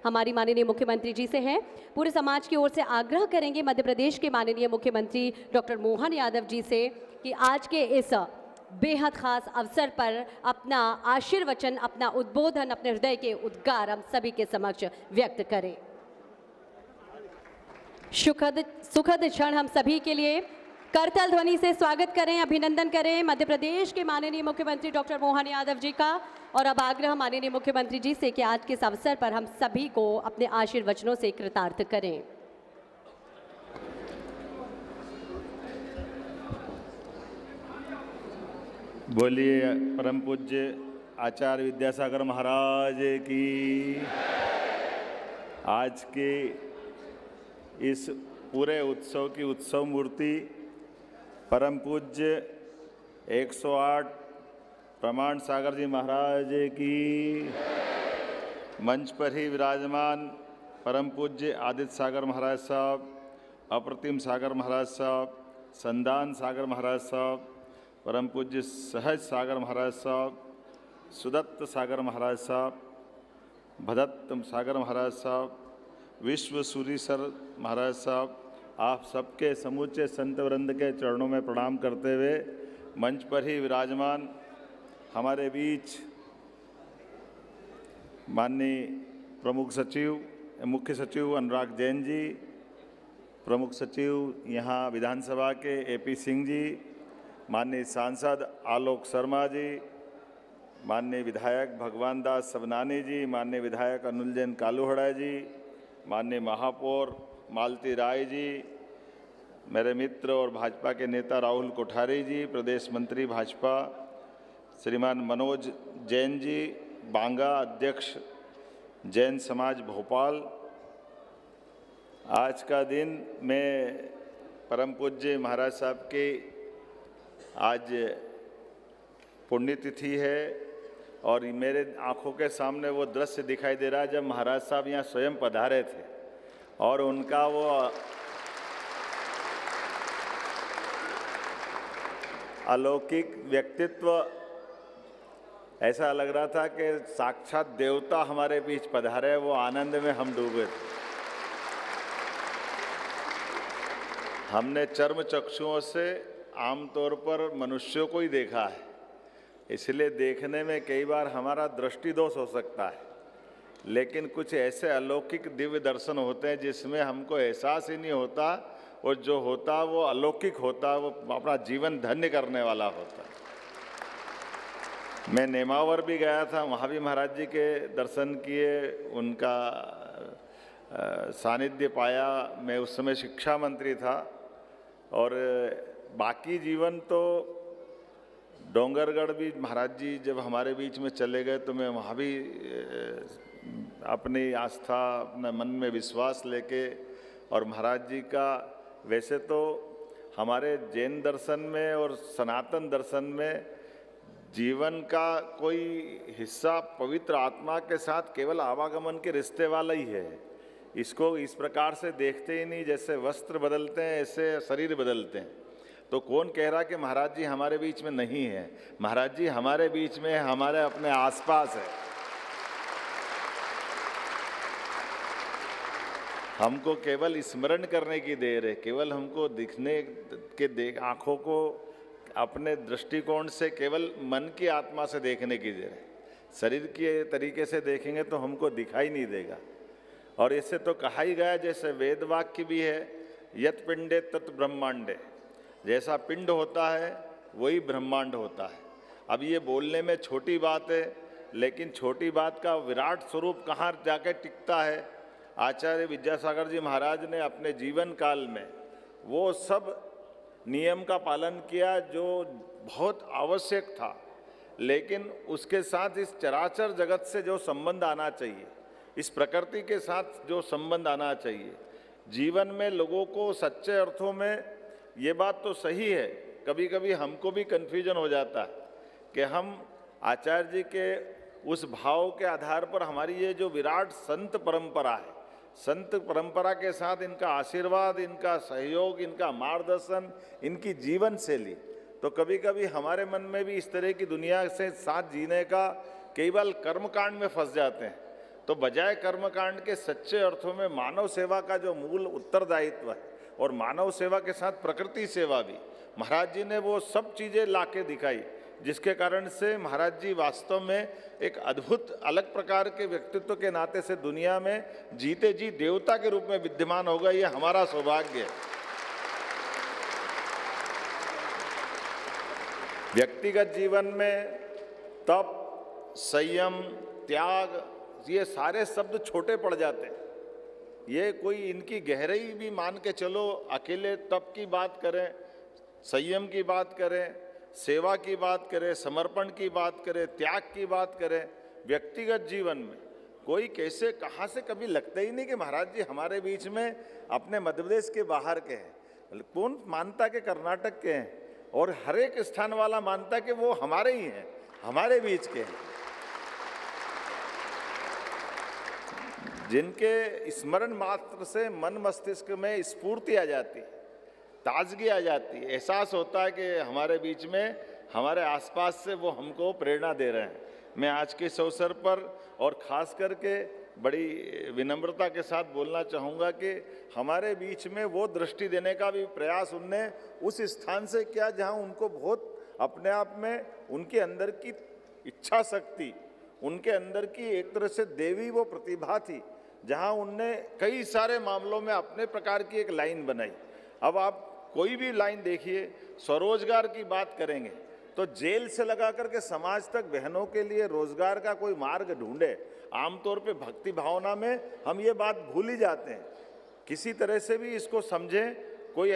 हमारी माननीय मुख्यमंत्री जी से हैं। पूरे समाज की ओर से आग्रह करेंगे मध्य प्रदेश के माननीय मुख्यमंत्री डॉक्टर मोहन यादव जी से कि आज के इस बेहद खास अवसर पर अपना आशीर्वचन, अपना उद्बोधन, अपने हृदय के उद्गार हम सभी के समक्ष व्यक्त करें। सुखद क्षण हम सभी के लिए करताल ध्वनि से स्वागत करें, अभिनंदन करें मध्य प्रदेश के माननीय मुख्यमंत्री डॉक्टर मोहन यादव जी का। और अब आग्रह माननीय मुख्यमंत्री जी से कि आज के इस अवसर पर हम सभी को अपने आशीर्वचनों से कृतार्थ करें। बोलिए परम पूज्य आचार्य विद्यासागर महाराज की। आज के इस पूरे उत्सव की उत्सव मूर्ति परम पूज्य 108 प्रमाण सागर जी महाराज की। मंच पर ही विराजमान परम पूज्य आदित्य सागर महाराज साहब, अप्रतिम सागर महाराज साहब, संदान सागर महाराज साहब, परम पूज्य सहज सागर महाराज साहब, सुदत्त सागर महाराज साहब, भदत्त सागर महाराज साहब, विश्व सूरी सर महाराज साहब, आप सबके समूचे संत वृंद के चरणों में प्रणाम करते हुए मंच पर ही विराजमान हमारे बीच माननीय प्रमुख सचिव मुख्य सचिव अनुराग जैन जी, प्रमुख सचिव यहाँ विधानसभा के AP सिंह जी, माननीय सांसद आलोक शर्मा जी, माननीय विधायक भगवान दास सबनानी जी, माननीय विधायक अनुल जैन कालूहड़ा जी, माननीय महापौर मालती राय जी, मेरे मित्र और भाजपा के नेता राहुल कोठारी जी, प्रदेश मंत्री भाजपा श्रीमान मनोज जैन जी, बांगा अध्यक्ष जैन समाज भोपाल। आज का दिन मैं परम पूज्य महाराज साहब की आज पुण्यतिथि है और मेरे आंखों के सामने वो दृश्य दिखाई दे रहा है जब महाराज साहब यहाँ स्वयं पधारे थे और उनका वो अलौकिक व्यक्तित्व ऐसा लग रहा था कि साक्षात देवता हमारे बीच पधारे। वो आनंद में हम डूबे थे। हमने चर्म चक्षुओं से आमतौर पर मनुष्यों को ही देखा है, इसलिए देखने में कई बार हमारा दृष्टि दोष हो सकता है, लेकिन कुछ ऐसे अलौकिक दिव्य दर्शन होते हैं जिसमें हमको एहसास ही नहीं होता और जो होता वो अलौकिक होता, वो अपना जीवन धन्य करने वाला होता। मैं नेमावर भी गया था, वहाँ भी महाराज जी के दर्शन किए, उनका सानिध्य पाया। मैं उस समय शिक्षा मंत्री था और बाकी जीवन तो डोंगरगढ़ भी महाराज जी जब हमारे बीच में चले गए तो मैं वहाँ भी अपनी आस्था, अपने मन में विश्वास लेके और महाराज जी का, वैसे तो हमारे जैन दर्शन में और सनातन दर्शन में जीवन का कोई हिस्सा पवित्र आत्मा के साथ केवल आवागमन के रिश्ते वाला ही है। इसको इस प्रकार से देखते ही नहीं, जैसे वस्त्र बदलते हैं ऐसे शरीर बदलते हैं। तो कौन कह रहा कि महाराज जी हमारे बीच में नहीं है? महाराज जी हमारे बीच में, हमारे अपने आसपास है। हमको केवल स्मरण करने की देर है, केवल हमको दिखने के आँखों को अपने दृष्टिकोण से केवल मन की आत्मा से देखने की देर है। शरीर के तरीके से देखेंगे तो हमको दिखाई नहीं देगा। और इससे तो कहा ही गया, जैसे वेद वाक्य भी है, यत पिंडे तत् ब्रह्मांडे, जैसा पिंड होता है वही ब्रह्मांड होता है। अब ये बोलने में छोटी बात है, लेकिन छोटी बात का विराट स्वरूप कहाँ जाके टिकता है। आचार्य विद्यासागर जी महाराज ने अपने जीवन काल में वो सब नियम का पालन किया जो बहुत आवश्यक था, लेकिन उसके साथ इस चराचर जगत से जो संबंध आना चाहिए, इस प्रकृति के साथ जो संबंध आना चाहिए जीवन में, लोगों को सच्चे अर्थों में, ये बात तो सही है, कभी कभी हमको भी कन्फ्यूजन हो जाता है कि हम आचार्य जी के उस भाव के आधार पर हमारी ये जो विराट संत परंपरा है, संत परंपरा के साथ इनका आशीर्वाद, इनका सहयोग, इनका मार्गदर्शन, इनकी जीवन शैली, तो कभी कभी हमारे मन में भी इस तरह की दुनिया से साथ जीने का कई बार कर्मकांड में फंस जाते हैं। तो बजाय कर्मकांड के सच्चे अर्थों में मानव सेवा का जो मूल उत्तरदायित्व है और मानव सेवा के साथ प्रकृति सेवा भी, महाराज जी ने वो सब चीज़ें लाके दिखाई, जिसके कारण से महाराज जी वास्तव में एक अद्भुत अलग प्रकार के व्यक्तित्व के नाते से दुनिया में जीते जी देवता के रूप में विद्यमान होगा। ये हमारा सौभाग्य है। व्यक्तिगत जीवन में तप, संयम, त्याग, ये सारे शब्द छोटे पड़ जाते हैं। ये कोई इनकी गहराई भी मान के चलो, अकेले तप की बात करें, संयम की बात करें, सेवा की बात करें, समर्पण की बात करें, त्याग की बात करें, व्यक्तिगत जीवन में कोई कैसे कहाँ से कभी लगता ही नहीं कि महाराज जी हमारे बीच में अपने मध्य प्रदेश के बाहर के हैं। कौन मानता कि कर्नाटक के हैं, और हर एक स्थान वाला मानता कि वो हमारे ही हैं, हमारे बीच के हैं। जिनके स्मरण मात्र से मन मस्तिष्क में स्फूर्ति आ जाती है, ताजगी आ जाती है, एहसास होता है कि हमारे बीच में, हमारे आसपास से वो हमको प्रेरणा दे रहे हैं। मैं आज के इस अवसर पर और ख़ास करके बड़ी विनम्रता के साथ बोलना चाहूँगा कि हमारे बीच में वो दृष्टि देने का भी प्रयास उनने उस स्थान से किया जहाँ उनको बहुत अपने आप में उनके अंदर की इच्छा शक्ति, उनके अंदर की एक तरह से देवी वो प्रतिभा थी, जहाँ उनने कई सारे मामलों में अपने प्रकार की एक लाइन बनाई। अब आप कोई भी लाइन देखिए, स्वरोजगार की बात करेंगे तो जेल से लगा करके समाज तक बहनों के लिए रोजगार का कोई मार्ग ढूंढे। आमतौर पे भक्ति भावना में हम ये बात भूल ही जाते हैं। किसी तरह से भी इसको समझें, कोई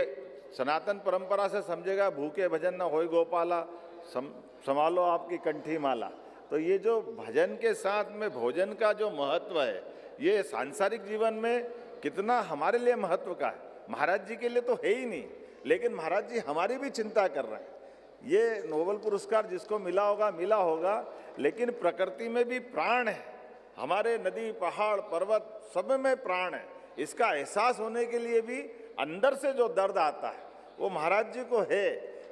सनातन परंपरा से समझेगा भूखे भजन न होय गोपाला, संभालो आपकी कंठी माला। तो ये जो भजन के साथ में भोजन का जो महत्व है, ये सांसारिक जीवन में कितना हमारे लिए महत्व का है। महाराज जी के लिए तो है ही नहीं, लेकिन महाराज जी हमारी भी चिंता कर रहे हैं। ये नोबेल पुरस्कार जिसको मिला होगा, लेकिन प्रकृति में भी प्राण है, हमारे नदी पहाड़ पर्वत सब में प्राण है। इसका एहसास होने के लिए भी अंदर से जो दर्द आता है वो महाराज जी को है।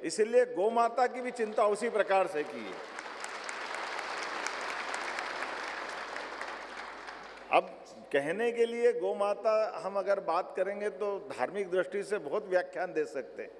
इसलिए गौ माता की भी चिंता उसी प्रकार से की है। अब कहने के लिए गौ माता हम अगर बात करेंगे तो धार्मिक दृष्टि से बहुत व्याख्यान दे सकते हैं,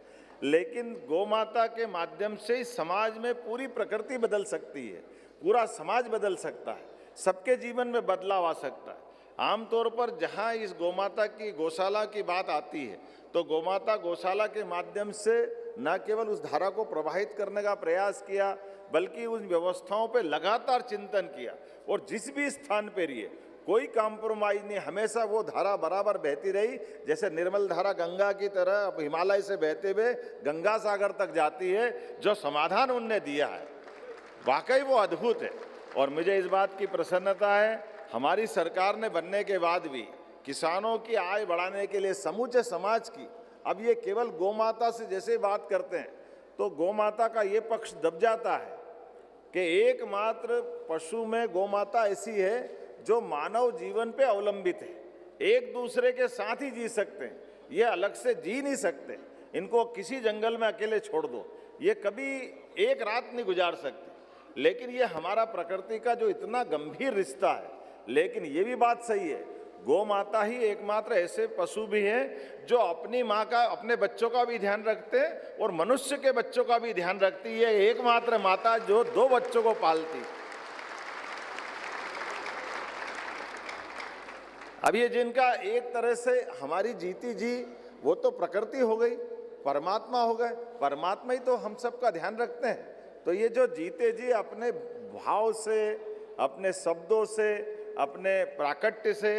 लेकिन गौ माता के माध्यम से ही समाज में पूरी प्रकृति बदल सकती है, पूरा समाज बदल सकता है, सबके जीवन में बदलाव आ सकता है। आमतौर पर जहाँ इस गौ माता की गौशाला की बात आती है तो गौ माता गौशाला के माध्यम से न केवल उस धारा को प्रवाहित करने का प्रयास किया, बल्कि उन व्यवस्थाओं पर लगातार चिंतन किया। और जिस भी स्थान पर रहिए, कोई कॉम्प्रोमाइज नहीं, हमेशा वो धारा बराबर बहती रही। जैसे निर्मल धारा गंगा की तरह हिमालय से बहते हुए गंगा सागर तक जाती है। जो समाधान उनने दिया है वाकई वो अद्भुत है। और मुझे इस बात की प्रसन्नता है, हमारी सरकार ने बनने के बाद भी किसानों की आय बढ़ाने के लिए समूचे समाज की, अब ये केवल गौ माता से जैसे बात करते हैं तो गौ माता का ये पक्ष दब जाता है कि एकमात्र पशु में गौ माता ऐसी है जो मानव जीवन पे अवलंबित है, एक दूसरे के साथ ही जी सकते हैं, ये अलग से जी नहीं सकते। इनको किसी जंगल में अकेले छोड़ दो, ये कभी एक रात नहीं गुजार सकते। लेकिन ये हमारा प्रकृति का जो इतना गंभीर रिश्ता है। लेकिन ये भी बात सही है, गौ माता ही एकमात्र ऐसे पशु भी हैं जो अपनी माँ का, अपने बच्चों का भी ध्यान रखते हैं और मनुष्य के बच्चों का भी ध्यान रखती है। एकमात्र माता जो 2 बच्चों को पालती। अब ये जिनका एक तरह से हमारी जीती जी, वो तो प्रकृति हो गई, परमात्मा हो गए। परमात्मा ही तो हम सब का ध्यान रखते हैं। तो ये जो जीते जी अपने भाव से, अपने शब्दों से, अपने प्राकट्य से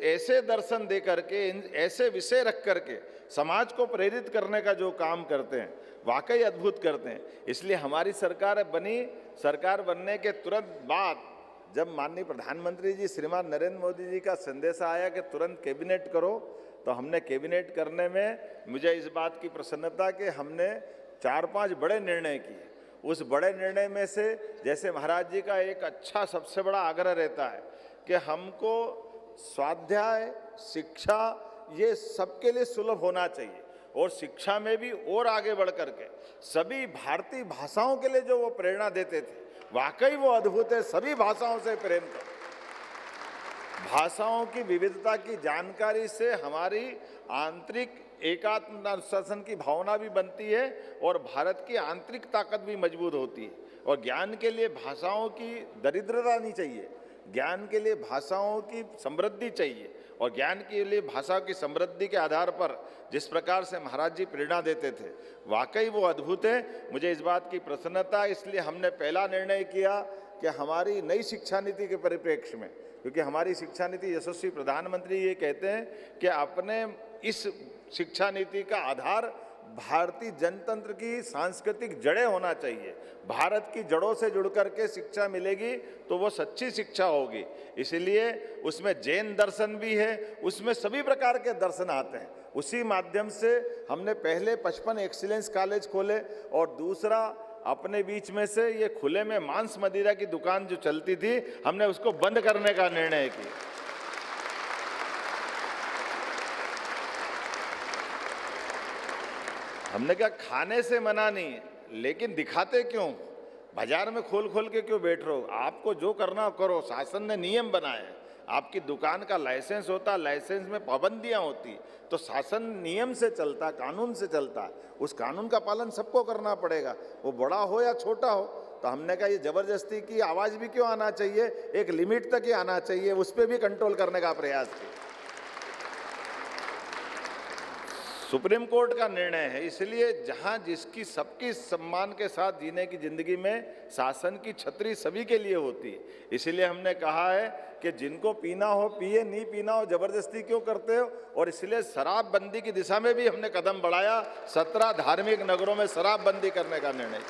ऐसे दर्शन दे करके, ऐसे विषय रख करके समाज को प्रेरित करने का जो काम करते हैं, वाकई अद्भुत करते हैं। इसलिए हमारी सरकार बनी। सरकार बनने के तुरंत बाद जब माननीय प्रधानमंत्री जी श्रीमान नरेंद्र मोदी जी का संदेश आया कि तुरंत कैबिनेट करो, तो हमने कैबिनेट करने में मुझे इस बात की प्रसन्नता कि हमने 4-5 बड़े निर्णय किए। उस बड़े निर्णय में से जैसे महाराज जी का एक अच्छा सबसे बड़ा आग्रह रहता है कि हमको स्वाध्याय, शिक्षा, ये सबके लिए सुलभ होना चाहिए। और शिक्षा में भी और आगे बढ़ करके सभी भारतीय भाषाओं के लिए जो वो प्रेरणा देते थे, वाकई वो अद्भुत है। सभी भाषाओं से प्रेम करो। भाषाओं की विविधता की जानकारी से हमारी आंतरिक एकात्म अनुशासन की भावना भी बनती है और भारत की आंतरिक ताकत भी मजबूत होती है। और ज्ञान के लिए भाषाओं की दरिद्रता नहीं चाहिए, ज्ञान के लिए भाषाओं की समृद्धि चाहिए। और ज्ञान के लिए भाषा की समृद्धि के आधार पर जिस प्रकार से महाराज जी प्रेरणा देते थे, वाकई वो अद्भुत है। मुझे इस बात की प्रसन्नता, इसलिए हमने पहला निर्णय किया कि हमारी नई शिक्षा नीति के परिप्रेक्ष्य में, क्योंकि हमारी शिक्षा नीति यशस्वी प्रधानमंत्री ये कहते हैं कि अपने इस शिक्षा नीति का आधार भारतीय जनतंत्र की सांस्कृतिक जड़ें होना चाहिए। भारत की जड़ों से जुड़ करके शिक्षा मिलेगी तो वो सच्ची शिक्षा होगी। इसलिए उसमें जैन दर्शन भी है, उसमें सभी प्रकार के दर्शन आते हैं। उसी माध्यम से हमने पहले 55 एक्सीलेंस कॉलेज खोले और दूसरा अपने बीच में से ये खुले में मांस मदिरा की दुकान जो चलती थी, हमने उसको बंद करने का निर्णय किया। हमने कहा खाने से मना नहीं है, लेकिन दिखाते क्यों? बाजार में खोल खोल के क्यों बैठ रहे हो? आपको जो करना करो, शासन ने नियम बनाए हैं। आपकी दुकान का लाइसेंस होता, लाइसेंस में पाबंदियां होती, तो शासन नियम से चलता, कानून से चलता। उस कानून का पालन सबको करना पड़ेगा, वो बड़ा हो या छोटा हो। तो हमने कहा ये जबरदस्ती की आवाज़ भी क्यों आना चाहिए, एक लिमिट तक ही आना चाहिए, उस पर भी कंट्रोल करने का प्रयास किया। सुप्रीम कोर्ट का निर्णय है, इसलिए जहां जिसकी सबकी सम्मान के साथ जीने की जिंदगी में शासन की छतरी सभी के लिए होती है। इसलिए हमने कहा है कि जिनको पीना हो पिए, नहीं पीना हो जबरदस्ती क्यों करते हो। और इसलिए शराबबंदी की दिशा में भी हमने कदम बढ़ाया। 17 धार्मिक नगरों में शराबबंदी करने का निर्णय।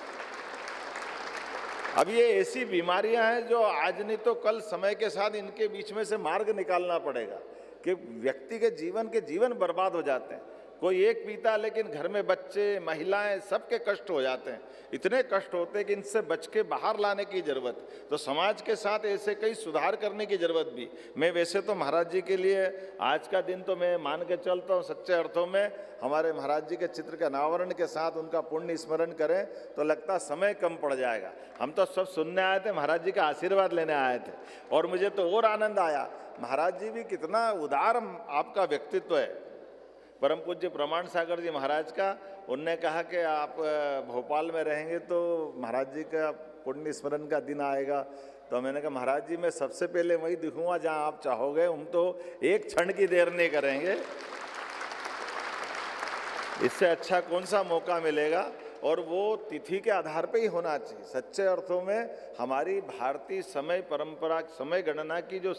अब ये ऐसी बीमारियां हैं जो आज नहीं तो कल समय के साथ इनके बीच में से मार्ग निकालना पड़ेगा, कि व्यक्ति के जीवन बर्बाद हो जाते हैं। कोई एक पीता, लेकिन घर में बच्चे, महिलाएं, सबके कष्ट हो जाते हैं। इतने कष्ट होते हैं कि इनसे बच के बाहर लाने की जरूरत, तो समाज के साथ ऐसे कई सुधार करने की जरूरत भी। मैं वैसे तो महाराज जी के लिए आज का दिन तो मैं मान के चलता हूँ, सच्चे अर्थों में हमारे महाराज जी के चित्र के अनावरण के साथ उनका पुण्य स्मरण करें तो लगता समय कम पड़ जाएगा। हम तो सब सुनने आए थे, महाराज जी का आशीर्वाद लेने आए थे। और मुझे तो और आनंद आया, महाराज जी भी कितना उदार आपका व्यक्तित्व है। परम पूज्य प्रमाण सागर जी महाराज का, उनने कहा कि आप भोपाल में रहेंगे तो महाराज जी का पुण्य स्मरण का दिन आएगा। तो मैंने कहा महाराज जी मैं सबसे पहले वही दिखूंगा जहां आप चाहोगे, हम तो एक क्षण की देर नहीं करेंगे। इससे अच्छा कौन सा मौका मिलेगा। और वो तिथि के आधार पे ही होना चाहिए। सच्चे अर्थों में हमारी भारतीय समय परंपरा, समय गणना की जो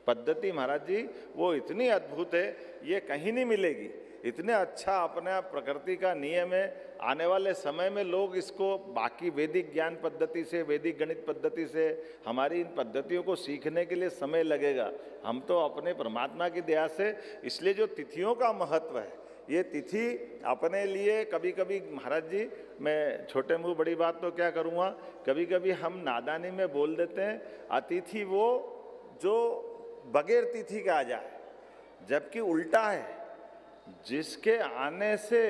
पद्धति महाराज जी वो इतनी अद्भुत है, ये कहीं नहीं मिलेगी। इतने अच्छा अपने प्रकृति का नियम है। आने वाले समय में लोग इसको बाकी वैदिक ज्ञान पद्धति से, वैदिक गणित पद्धति से, हमारी इन पद्धतियों को सीखने के लिए समय लगेगा। हम तो अपने परमात्मा की दया से, इसलिए जो तिथियों का महत्व है, ये तिथि अपने लिए कभी कभी महाराज जी, मैं छोटे मुँह बड़ी बात तो क्या करूँगा, कभी कभी हम नादानी में बोल देते हैं अतिथि वो जो बगैर तिथि के आ जाए, जबकि उल्टा है, जिसके आने से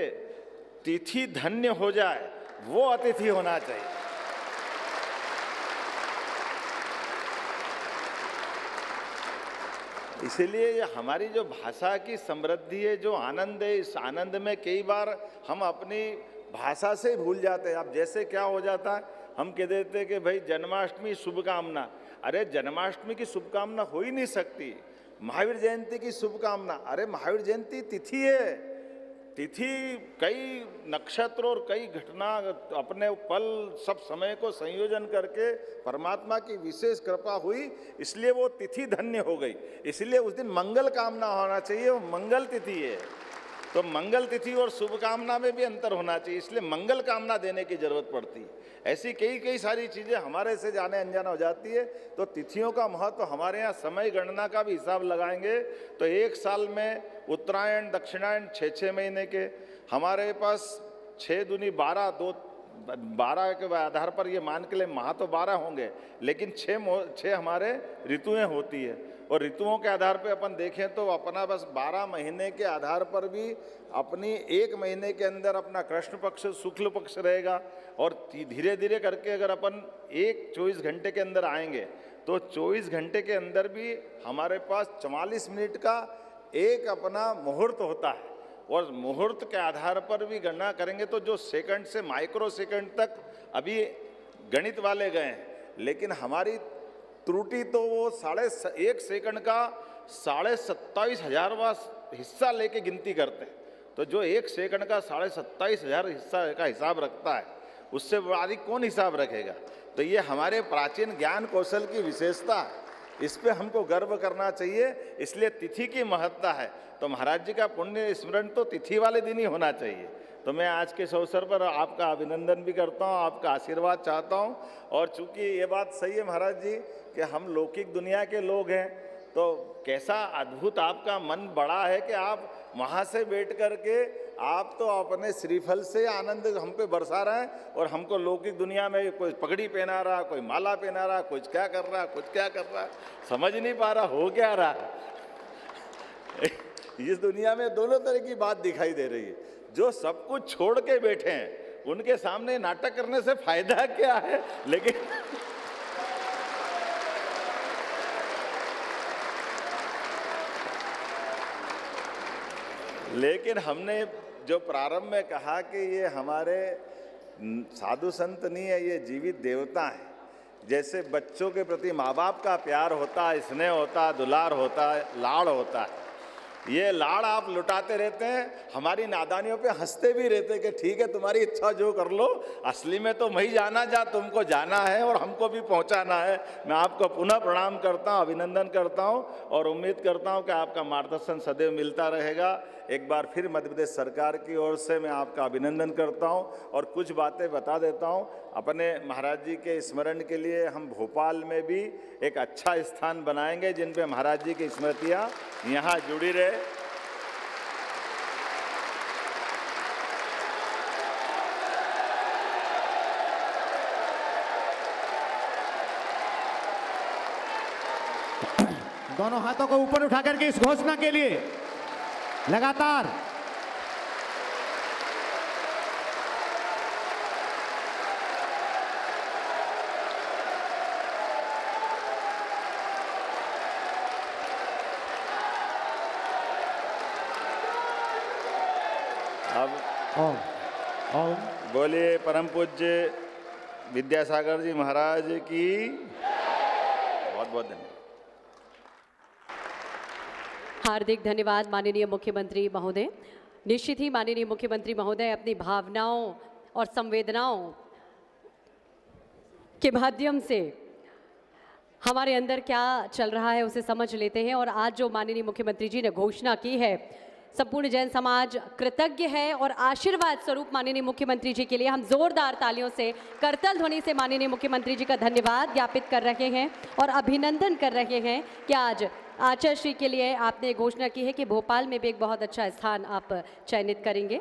तिथि धन्य हो जाए वो अतिथि होना चाहिए। इसीलिए ये हमारी जो भाषा की समृद्धि है, जो आनंद है, इस आनंद में कई बार हम अपनी भाषा से ही भूल जाते हैं। अब जैसे क्या हो जाता है, हम कह देते हैं कि भाई जन्माष्टमी शुभकामना। अरे जन्माष्टमी की शुभकामना हो ही नहीं सकती। महावीर जयंती की शुभकामना, अरे महावीर जयंती तिथि है। तिथि कई नक्षत्र और कई घटना, अपने पल, सब समय को संयोजन करके परमात्मा की विशेष कृपा हुई, इसलिए वो तिथि धन्य हो गई। इसलिए उस दिन मंगल कामना होना चाहिए, वो मंगल तिथि है। तो मंगल तिथि और शुभकामना में भी अंतर होना चाहिए, इसलिए मंगल कामना देने की जरूरत पड़ती है। ऐसी कई सारी चीज़ें हमारे से जाने अनजाना हो जाती है। तो तिथियों का महत्व, हमारे यहाँ समय गणना का भी हिसाब लगाएंगे तो एक साल में उत्तरायण, दक्षिणायन 6 महीने के, हमारे पास 6 दूनी 12, 12 के आधार पर ये मान के लिए माह तो 12 होंगे, लेकिन 6 हमारे ऋतुएं होती है। और ऋतुओं के आधार पे अपन देखें तो अपना बस 12 महीने के आधार पर भी अपनी 1 महीने के अंदर अपना कृष्ण पक्ष, शुक्ल पक्ष रहेगा। और धीरे धीरे करके अगर अपन 24 घंटे के अंदर आएंगे तो 24 घंटे के अंदर भी हमारे पास 44 मिनट का एक अपना मुहूर्त होता है, और मुहूर्त के आधार पर भी गणना करेंगे तो जो सेकंड से माइक्रो सेकंड तक अभी गणित वाले गए हैं, लेकिन हमारी त्रुटि तो वो 1.5 सेकंड का 27,500वां हिस्सा लेके गिनती करते हैं। तो जो 1 सेकंड का 27,500 हिस्सा का हिसाब रखता है, उससे अधिक कौन हिसाब रखेगा? तो ये हमारे प्राचीन ज्ञान कौशल की विशेषता है, इस पे हमको गर्व करना चाहिए। इसलिए तिथि की महत्ता है, तो महाराज जी का पुण्य स्मरण तो तिथि वाले दिन ही होना चाहिए। तो मैं आज के इस अवसर पर आपका अभिनंदन भी करता हूँ, आपका आशीर्वाद चाहता हूँ। और चूंकि ये बात सही है महाराज जी कि हम लौकिक दुनिया के लोग हैं, तो कैसा अद्भुत आपका मन बड़ा है कि आप वहाँ से बैठ कर के आप तो अपने श्रीफल से आनंद हम पे बरसा रहे हैं, और हमको लौकिक दुनिया में कोई पगड़ी पहना रहा, कोई माला पहना रहा, कुछ क्या कर रहा, कुछ क्या कर रहा, समझ नहीं पा रहा हो क्या रहा। इस दुनिया में दोनों तरह की बात दिखाई दे रही है। जो सब कुछ छोड़ के बैठे हैं उनके सामने नाटक करने से फायदा क्या है? लेकिन हमने जो प्रारंभ में कहा कि ये हमारे साधु संत नहीं है, ये जीवित देवता हैं। जैसे बच्चों के प्रति माँ बाप का प्यार होता है, स्नेह होता है, दुलार होता है, लाड़ होता है, ये लाड़ आप लुटाते रहते हैं, हमारी नादानियों पे हंसते भी रहते हैं कि ठीक है तुम्हारी इच्छा जो कर लो, असली में तो वही जाना जा तुमको जाना है और हमको भी पहुंचाना है। मैं आपको पुनः प्रणाम करता हूं, अभिनंदन करता हूं और उम्मीद करता हूं कि आपका मार्गदर्शन सदैव मिलता रहेगा। एक बार फिर मध्य प्रदेश सरकार की ओर से मैं आपका अभिनंदन करता हूं और कुछ बातें बता देता हूं। अपने महाराज जी के स्मरण के लिए हम भोपाल में भी एक अच्छा स्थान बनाएंगे जिन पे महाराज जी की स्मृतियां यहाँ जुड़ी रहे। दोनों हाथों को ऊपर उठा करके इस घोषणा के लिए लगातार अब ओम बोलिए परम पूज्य विद्यासागर जी महाराज की बहुत बहुत धन्यवाद। हार्दिक धन्यवाद माननीय मुख्यमंत्री महोदय। निश्चित ही माननीय मुख्यमंत्री महोदय अपनी भावनाओं और संवेदनाओं के माध्यम से हमारे अंदर क्या चल रहा है उसे समझ लेते हैं। और आज जो माननीय मुख्यमंत्री जी ने घोषणा की है, संपूर्ण जैन समाज कृतज्ञ है और आशीर्वाद स्वरूप माननीय मुख्यमंत्री जी के लिए हम जोरदार तालियों से, करतल ध्वनि से माननीय मुख्यमंत्री जी का धन्यवाद ज्ञापित कर रहे हैं और अभिनंदन कर रहे हैं कि आज आचार्य श्री के लिए आपने घोषणा की है कि भोपाल में भी एक बहुत अच्छा स्थान आप चयनित करेंगे।